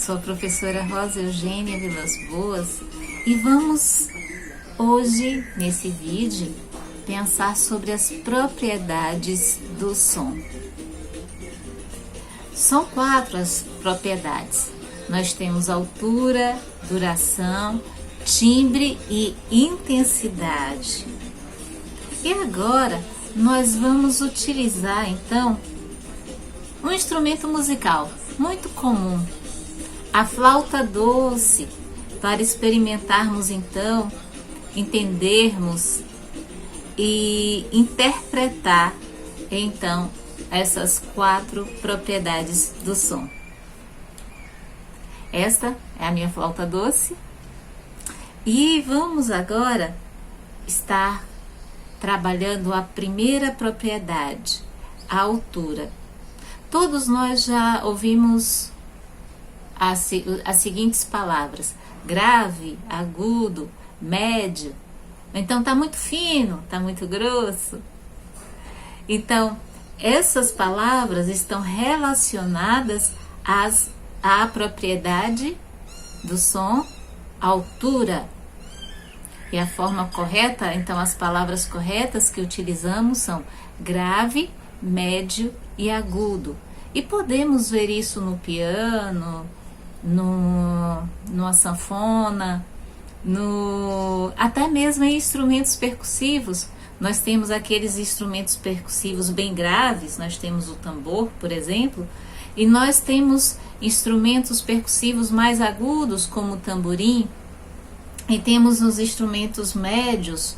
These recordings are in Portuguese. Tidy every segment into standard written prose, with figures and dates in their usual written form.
Sou a professora Rosa Eugênia Vilas Boas e vamos hoje, nesse vídeo, pensar sobre as propriedades do som. São 4 as propriedades. Nós temos altura, duração, timbre e intensidade. E agora nós vamos utilizar então um instrumento musical muito comum, a flauta doce, para experimentarmos então, entendermos e interpretar então essas 4 propriedades do som. Esta é a minha flauta doce e vamos agora estar trabalhando a primeira propriedade, a altura. Todos nós já ouvimos as seguintes palavras: grave, agudo, médio. Então tá muito fino, tá muito grosso. Então essas palavras estão relacionadas à propriedade do som, altura. E a forma correta, então as palavras corretas que utilizamos são grave, médio e agudo. E podemos ver isso no piano, numa sanfona, até mesmo em instrumentos percussivos. Nós temos aqueles instrumentos percussivos bem graves, nós temos o tambor, por exemplo, e nós temos instrumentos percussivos mais agudos, como o tamborim, e temos os instrumentos médios,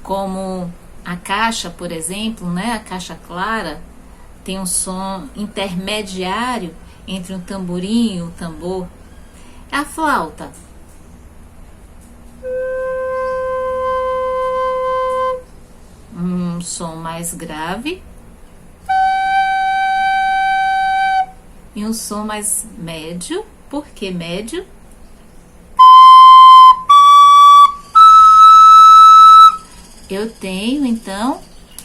como a caixa, por exemplo, né? A caixa clara tem um som intermediário entre o tamborim e o tambor. A flauta, um som mais grave e um som mais médio. Por que médio? Eu tenho então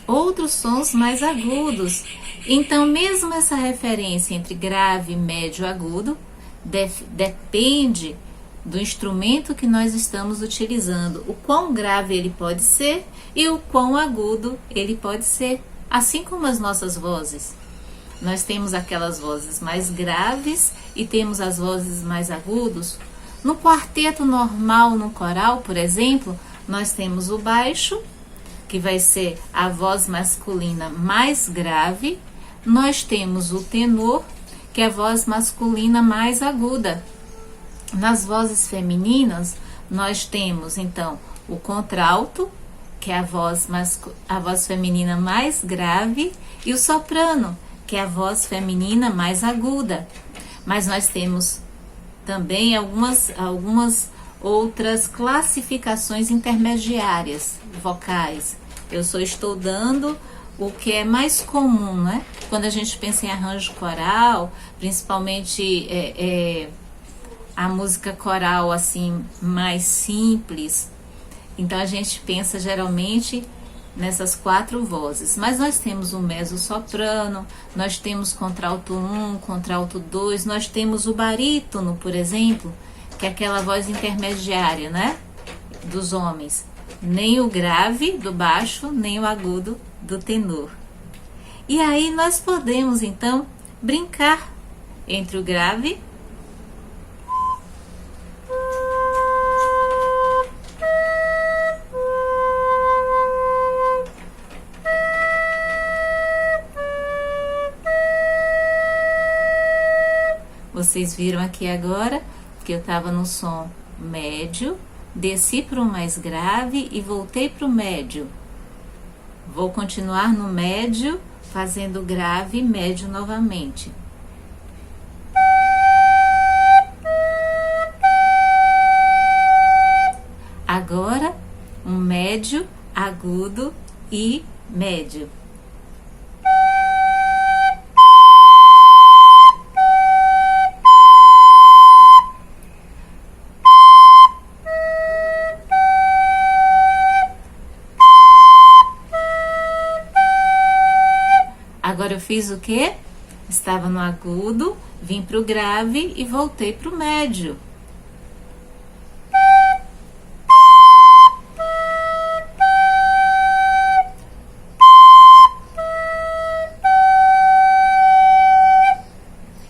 outros sons mais agudos. Então, mesmo essa referência entre grave, médio e agudo depende do instrumento que nós estamos utilizando, o quão grave ele pode ser e o quão agudo ele pode ser, assim como as nossas vozes. Nós temos aquelas vozes mais graves e temos as vozes mais agudas. No quarteto normal, no coral, por exemplo, nós temos o baixo, que vai ser a voz masculina mais grave. Nós temos o tenor, que é a voz masculina mais aguda. Nas vozes femininas, nós temos então o contralto, que é a voz feminina mais grave, e o soprano, que é a voz feminina mais aguda. Mas nós temos também algumas outras classificações intermediárias vocais. Eu só estou dando o que é mais comum, né? Quando a gente pensa em arranjo coral, principalmente a música coral assim mais simples, então a gente pensa geralmente nessas 4 vozes. Mas nós temos o mezzo-soprano, nós temos contralto 1, contralto 2, nós temos o barítono, por exemplo, que é aquela voz intermediária, né, dos homens. Nem o grave do baixo, nem o agudo do tenor. E aí nós podemos então brincar entre o grave Vocês viram aqui agora que eu estava no som médio, desci para o mais grave e voltei para o médio. Vou continuar no médio, fazendo grave e médio novamente. Agora, um médio, agudo e médio. Agora eu fiz o quê? Estava no agudo, Vim para o grave e voltei para o médio.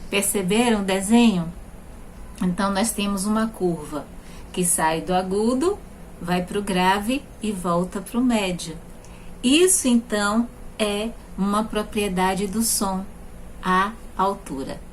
Perceberam o desenho? Então, nós temos uma curva que sai do agudo, vai para o grave e volta para o médio. Isso, então, é uma propriedade do som, a altura.